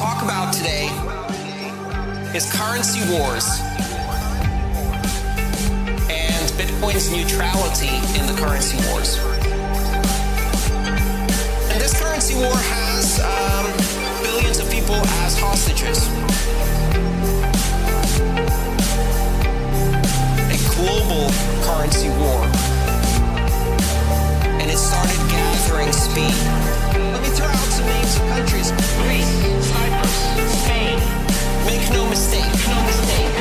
talk about today is currency wars and Bitcoin's neutrality in the currency wars. And this currency war has billions of people as hostages. A global currency war. And it started gathering speed. Let me throw out some names of countries. Greece, Cyprus, Spain. Make no mistake. No mistake.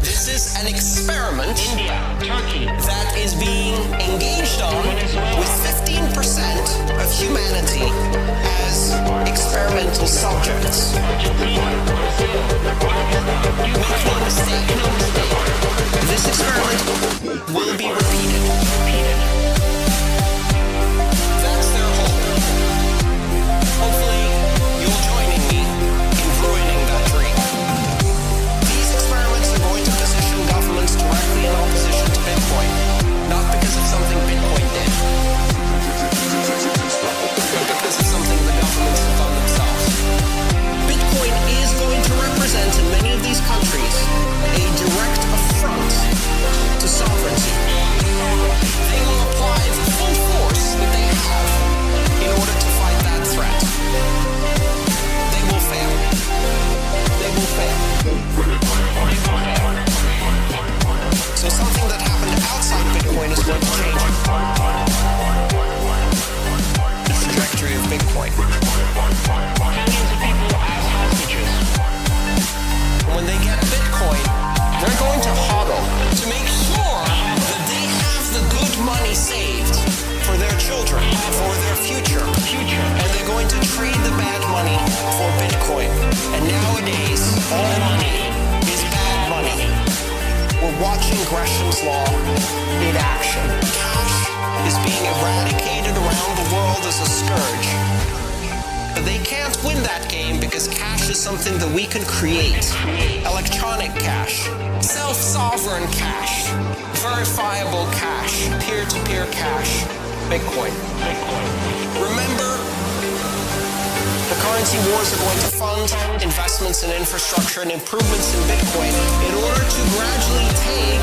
This is an experiment India, Turkey. that is being engaged on with 15% of humanity as experimental subjects. Argentina, Brazil, Pakistan. Make no mistake. This experiment will be repeated. That's their hope. Hopefully, you'll join me in ruining that dream. These experiments are going to position governments directly in opposition to Bitcoin, not because of something Bitcoin did, but because of something the governments have done themselves. Bitcoin is going to represent in many of these countries a direct affront to sovereignty. They will apply the full force that they have in order to fight that threat. They will fail. They will fail. So something that happened outside Bitcoin is going to change the trajectory of Bitcoin. Millions of people as hostages. When they get Bitcoin, they're going to hodl to make sure that they have the good money saved for their children, for their future. And they're going to trade the bad money for Bitcoin. And nowadays, all money is bad money. We're watching Gresham's Law in action. Cash is being eradicated around the world as a scourge. But they can't win that game because cash is something that we can create. Electronic cash, self-sovereign cash, verifiable cash, peer-to-peer cash, Bitcoin. Remember, the currency wars are going to fund investments in infrastructure and improvements in Bitcoin in order to gradually take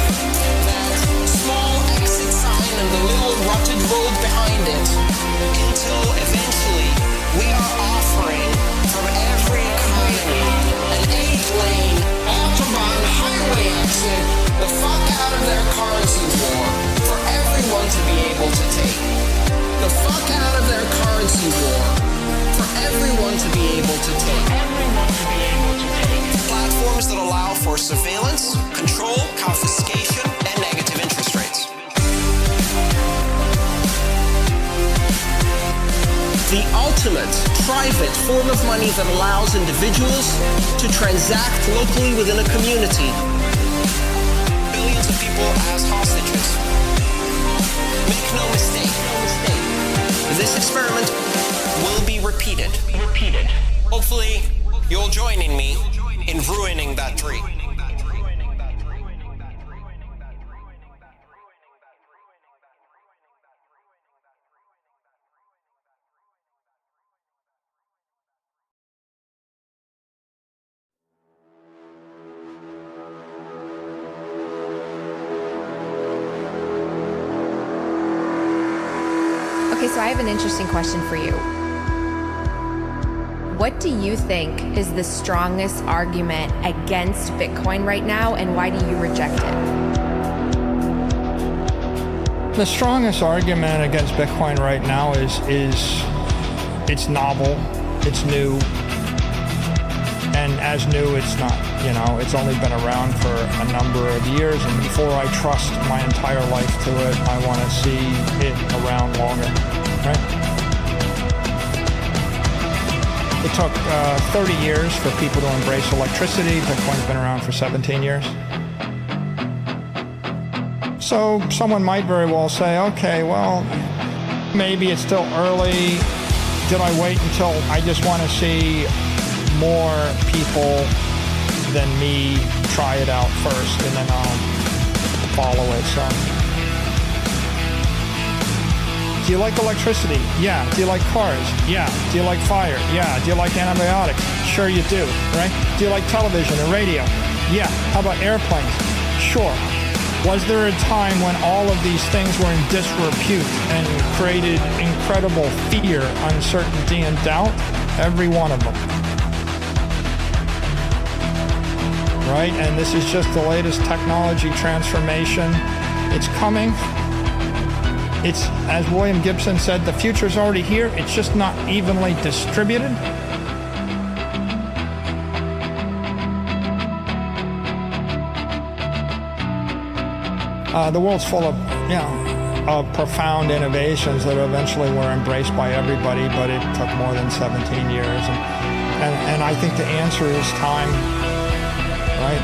that small exit sign and the little rutted road behind it until eventually we are offering from every economy an 8-lane autobahn highway exit the fuck out of their currency war for everyone to be able to take. The fuck out of their currency war for everyone to be able to take. Platforms that allow for surveillance, control, confiscation, and negative interest rates. The ultimate private form of money that allows individuals to transact locally within a community. Billions of people as hostages. Make no mistake. This experiment will be repeated. Hopefully, you'll join in me in ruining that dream. Okay, so I have an interesting question for you. What do you think is the strongest argument against Bitcoin right now, and why do you reject it? The strongest argument against Bitcoin right now is it's novel, it's new, and as new it's not. You know, it's only been around for a number of years, and before I trust my entire life to it, I want to see it around longer, right? It took 30 years for people to embrace electricity. Bitcoin's been around for 17 years. So someone might very well say, okay, well, maybe it's still early. Did I wait until I just want to see more people than me try it out first, and then I'll follow it? Do you like electricity? Yeah. Do you like cars? Yeah. Do you like fire? Yeah. Do you like antibiotics? Sure you do, right? Do you like television and radio? Yeah. How about airplanes? Sure. Was there a time when all of these things were in disrepute and created incredible fear, uncertainty, and doubt? Every one of them. Right? And this is just the latest technology transformation. It's coming. It's, as William Gibson said, the future's already here. It's just not evenly distributed. The world's full of, of profound innovations that eventually were embraced by everybody, but it took more than 17 years. And I think the answer is time, right?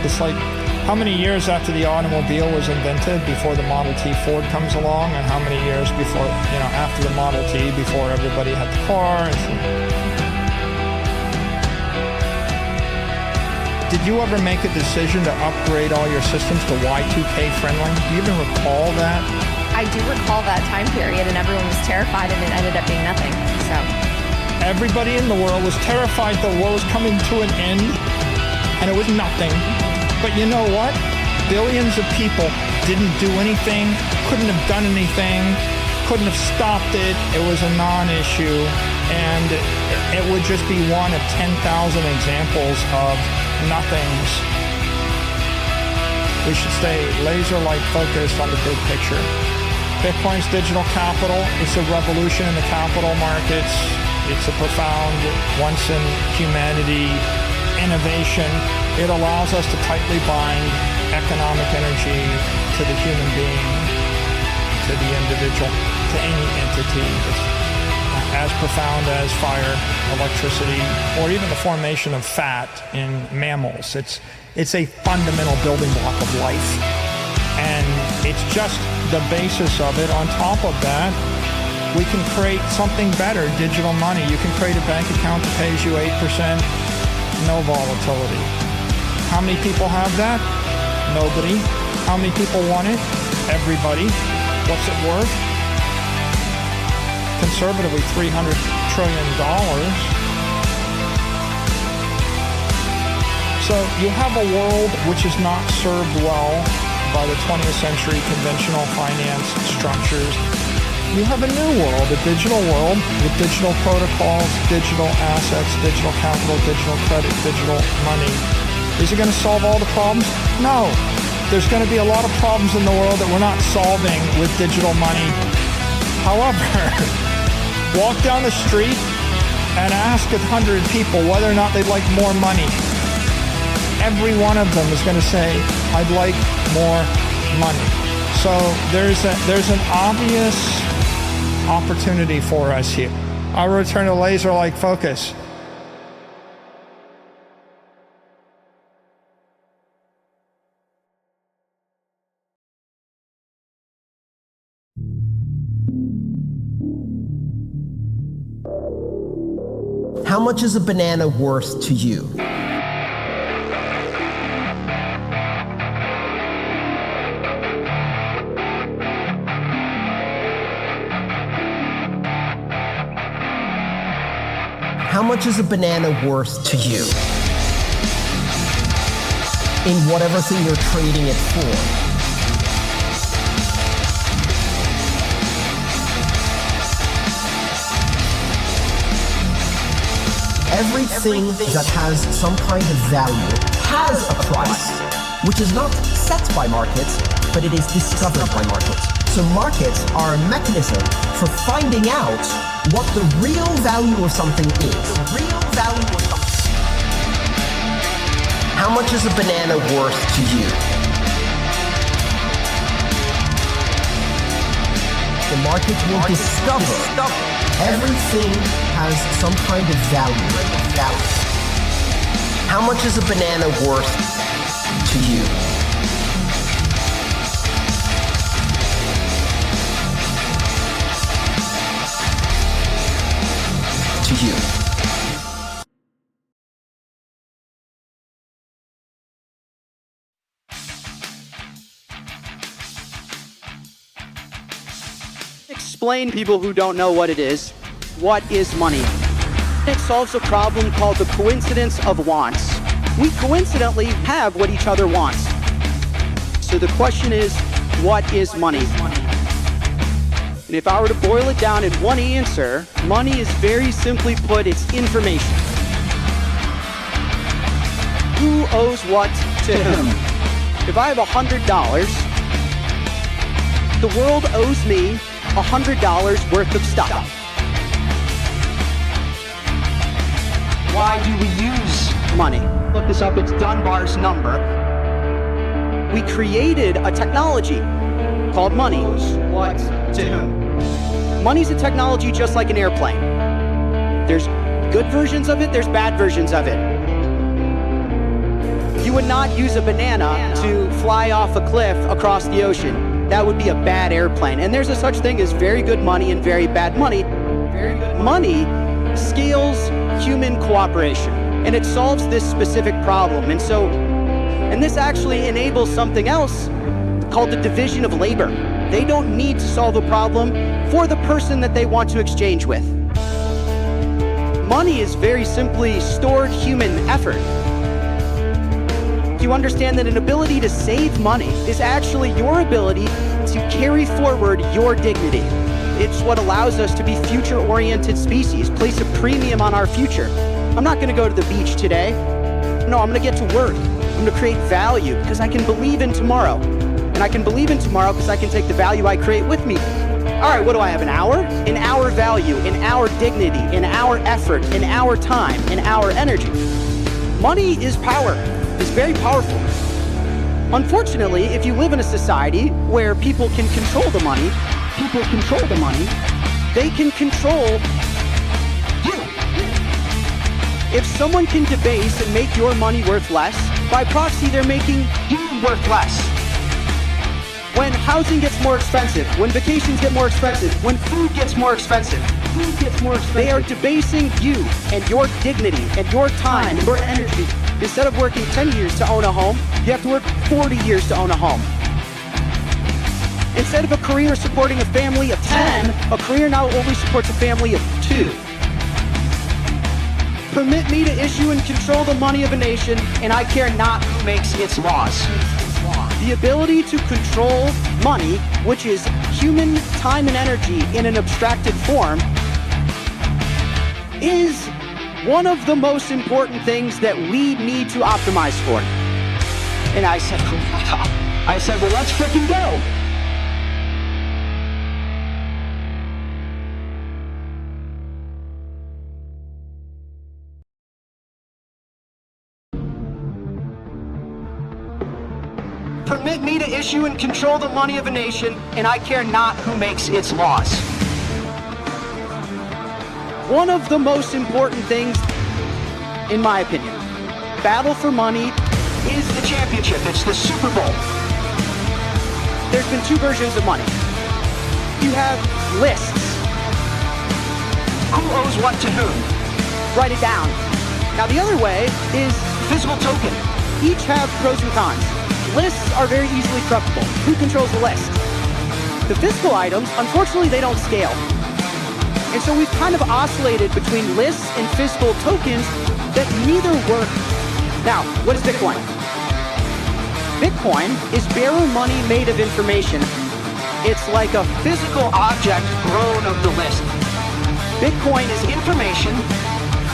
It's like, how many years after the automobile was invented before the Model T Ford comes along, and how many years before, after the Model T, before everybody had the car? Did you ever make a decision to upgrade all your systems to Y2K friendly? Do you even recall that? I do recall that time period, and everyone was terrified, and it ended up being nothing. So everybody in the world was terrified the world was coming to an end, and it was nothing. But you know what? Billions of people didn't do anything, couldn't have done anything, couldn't have stopped it. It was a non-issue, and it would just be one of 10,000 examples of nothings. We should stay laser-like focused on the big picture. Bitcoin's digital capital. It's a revolution in the capital markets. It's a profound, once-in-humanity innovation. It allows us to tightly bind economic energy to the human being, to the individual, to any entity. It's as profound as fire, electricity, or even the formation of fat in mammals. It's a fundamental building block of life. And it's just the basis of it. On top of that, we can create something better, digital money. You can create a bank account that pays you 8%, no volatility. How many people have that? Nobody. How many people want it? Everybody. What's it worth? Conservatively, $300 trillion. So you have a world which is not served well by the 20th century conventional finance structures. You have a new world, a digital world with digital protocols, digital assets, digital capital, digital credit, digital money. Is it going to solve all the problems? No. There's going to be a lot of problems in the world that we're not solving with digital money. However, walk down the street and ask 100 people whether or not they'd like more money. Every one of them is going to say, I'd like more money. So there's an obvious opportunity for us here. I'll return to laser-like focus. How much is a banana worth to you? How much is a banana worth to you? In whatever thing you're trading it for. Everything that has some kind of value has a price, which is not set by markets, but it is discovered by markets. So markets are a mechanism for finding out what the real value of something is. The real value of something. How much is a banana worth to you? The market will discover everything has some kind of value. How much is a banana worth to you? To you. explain to people who don't know what it is, what is money? It solves a problem called the coincidence of wants. We coincidentally have what each other wants. So the question is, what is money? And if I were to boil it down in one answer, money is very simply put, it's information. Who owes what to whom? If I have $100, the world owes me $100 worth of stuff. Why do we use money? Look this up, it's Dunbar's number. We created a technology called money. What to whom? Money's a technology just like an airplane. There's good versions of it, there's bad versions of it. You would not use a banana to fly off a cliff across the ocean. That would be a bad airplane. And there's a such thing as very good money and very bad money. Money scales human cooperation, and it solves this specific problem. And this actually enables something else called the division of labor. They don't need to solve a problem for the person that they want to exchange with. Money is very simply stored human effort. You understand that an ability to save money is actually your ability to carry forward your dignity. It's what allows us to be future-oriented species, place a premium on our future. I'm not gonna go to the beach today. No, I'm gonna get to work. I'm gonna create value because I can believe in tomorrow. And I can believe in tomorrow because I can take the value I create with me. All right, what do I have, an hour? In our value, in our dignity, in our effort, in our time, in our energy. Money is power. It's very powerful. Unfortunately, if you live in a society where people can control the money, they can control you. If someone can debase and make your money worth less, by proxy, they're making you worth less. When housing gets more expensive, when vacations get more expensive, when food gets more expensive, they are debasing you and your dignity and your time and your energy. Instead of working 10 years to own a home, you have to work 40 years to own a home. Instead of a career supporting a family of 10, a career now only supports a family of 2. Permit me to issue and control the money of a nation, and I care not who makes its laws. The ability to control money, which is human time and energy in an abstracted form, is one of the most important things that we need to optimize for. And I said, well, let's freaking go. Permit me to issue and control the money of a nation, and I care not who makes its laws. One of the most important things, in my opinion, battle for money is the championship. It's the Super Bowl. There's been 2 versions of money. You have lists. Who owes what to whom? Write it down. Now the other way is physical token. Each have pros and cons. Lists are very easily corruptible. Who controls the list? The physical items, unfortunately, they don't scale. And so we've kind of oscillated between lists and physical tokens that neither work. Now, what is Bitcoin? Bitcoin is bearer money made of information. It's like a physical object grown of the list. Bitcoin is information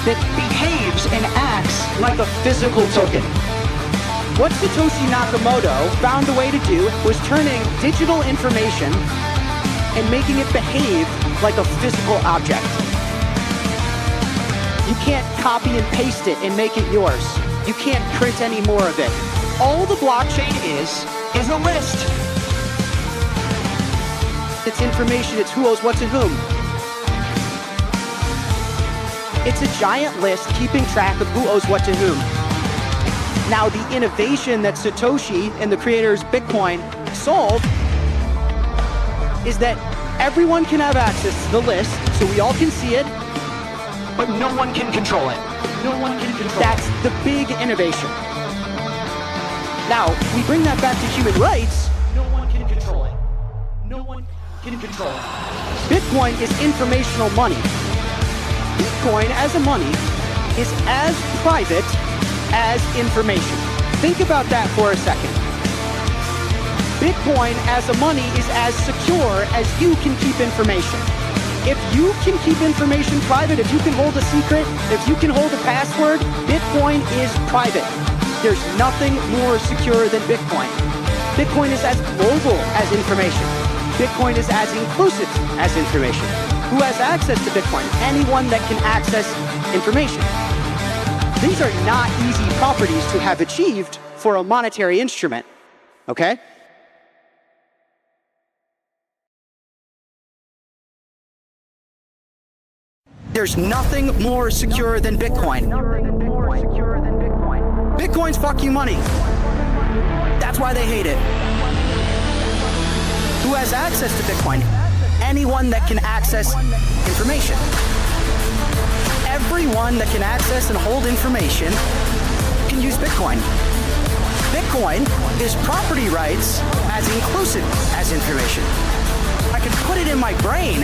that behaves and acts like a physical token. What Satoshi Nakamoto found a way to do was turning digital information and making it behave like a physical object. You can't copy and paste it and make it yours. You can't print any more of it. All the blockchain is a list. It's information, it's who owes what to whom. It's a giant list keeping track of who owes what to whom. Now, the innovation that Satoshi and the creators Bitcoin solved is that everyone can have access to the list, so we all can see it, but no one can control it. No one can control it. That's the big innovation. Now, we bring that back to human rights. No one can control it. No one. can control it. Bitcoin is informational money. Bitcoin as a money is as private as information. Think about that for a second. Bitcoin as a money is as secure as you can keep information. If you can keep information private, if you can hold a secret, if you can hold a password, Bitcoin is private. There's nothing more secure than Bitcoin. Bitcoin is as global as information. Bitcoin is as inclusive as information. Who has access to Bitcoin? Anyone that can access information. These are not easy properties to have achieved for a monetary instrument, okay? There's nothing more secure than Bitcoin. Bitcoin's fuck you money. That's why they hate it. Who has access to Bitcoin? Anyone that can access information. Everyone that can access and hold information can use Bitcoin. Bitcoin is property rights as inclusive as information. I can put it in my brain.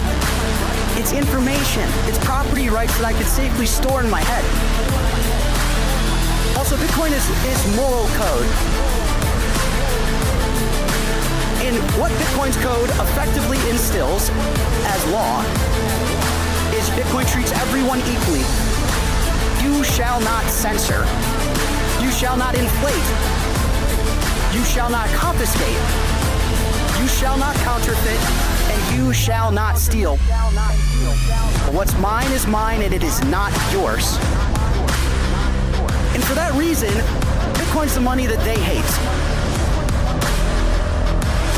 It's information. It's property rights that I can safely store in my head. Also, Bitcoin is moral code. And what Bitcoin's code effectively instills as law is Bitcoin treats everyone equally. You shall not censor. You shall not inflate. You shall not confiscate. You shall not counterfeit. And you shall not steal. What's mine is mine and it is not yours. And for that reason, Bitcoin's the money that they hate.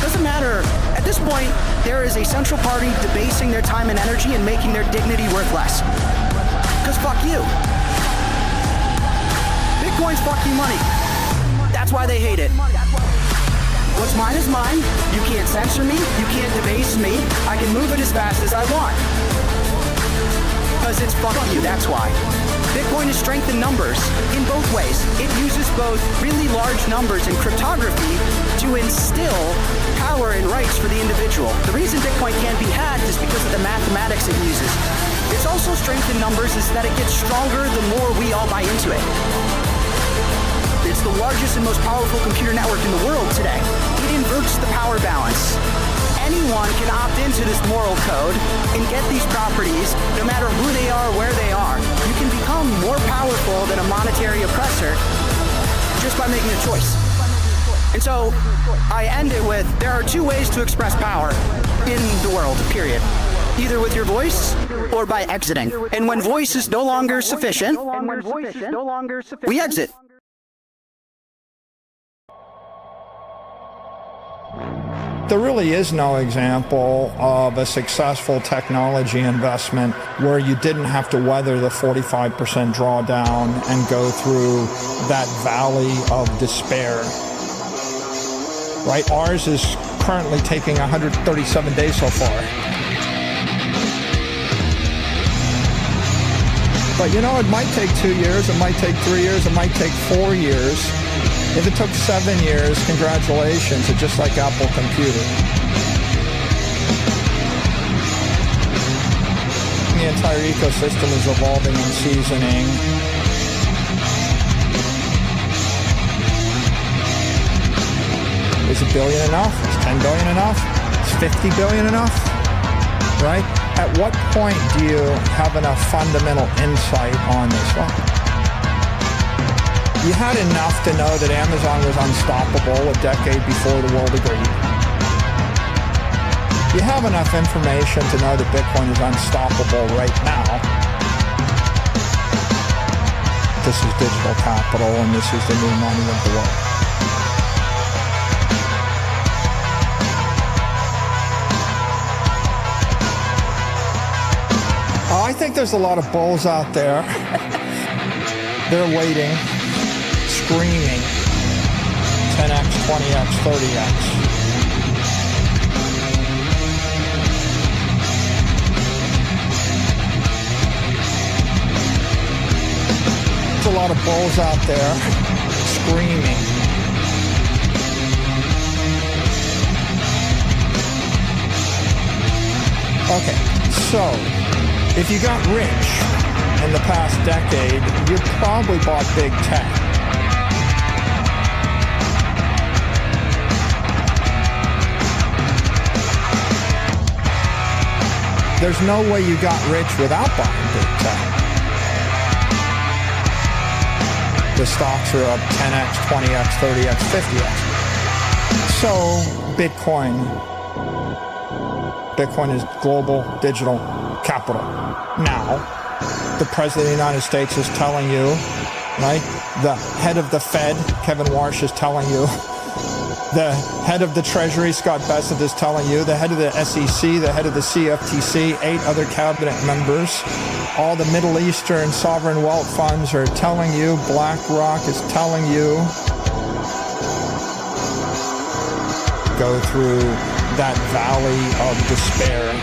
Doesn't matter. At this point, there is a central party debasing their time and energy and making their dignity worth less. Because fuck you. Bitcoin's fucking money. That's why they hate it. What's mine is mine. You can't censor me. You can't debase me. I can move it as fast as I want. Because it's fuck you, that's why. Bitcoin is strength in numbers in both ways. It uses both really large numbers and cryptography to instill power and rights for the individual. The reason Bitcoin can't be hacked is because of the mathematics it uses. It's also strength in numbers is that it gets stronger the more we all buy into it. It's the largest and most powerful computer network in the world today. It inverts the power balance. Anyone can opt into this moral code and get these properties, no matter who they are, where they are. You can become more powerful than a monetary oppressor just by making a choice. And so I end it with, there are two ways to express power in the world, period. Either with your voice or by exiting. And when voice is no longer sufficient, we exit. There really is no example of a successful technology investment where you didn't have to weather the 45% drawdown and go through that valley of despair. Right? Ours is currently taking 137 days so far. But you know, it might take 2 years, it might take 3 years, it might take 4 years. If it took 7 years, congratulations, it's just like Apple Computer. The entire ecosystem is evolving and seasoning. Is $1 billion enough? Is $10 billion enough? Is $50 billion enough? Right? At what point do you have enough fundamental insight on this? Well, you had enough to know that Amazon was unstoppable a decade before the world agreed. You have enough information to know that Bitcoin is unstoppable right now. This is digital capital and this is the new money of the world. I think there's a lot of bulls out there. They're waiting, screaming 10x, 20x, 30x. There's a lot of bulls out there screaming. Okay, so if you got rich in the past decade, you probably bought big tech. There's no way you got rich without buying big tech. The stocks are up 10x, 20x, 30x, 50x. So Bitcoin is global digital capital. Now, the President of the United States is telling you, right? The head of the Fed, Kevin Warsh, is telling you. The head of the Treasury, Scott Bessent, is telling you. The head of the SEC, the head of the CFTC, 8 other cabinet members, all the Middle Eastern sovereign wealth funds are telling you. BlackRock is telling you. Go through that valley of despair.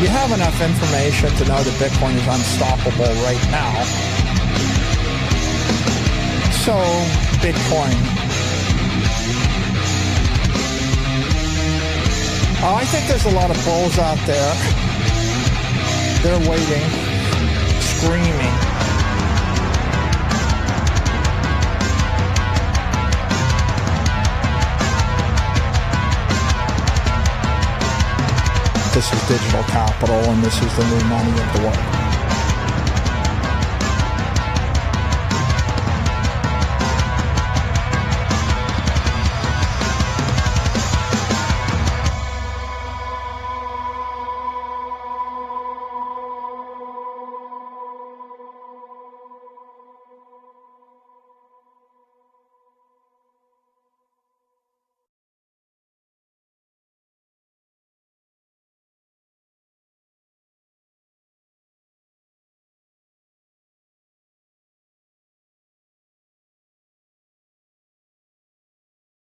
You have enough information to know that Bitcoin is unstoppable right now. So, Bitcoin. I think there's a lot of bulls out there. They're waiting, screaming. This is digital capital, and this is the new money of the world.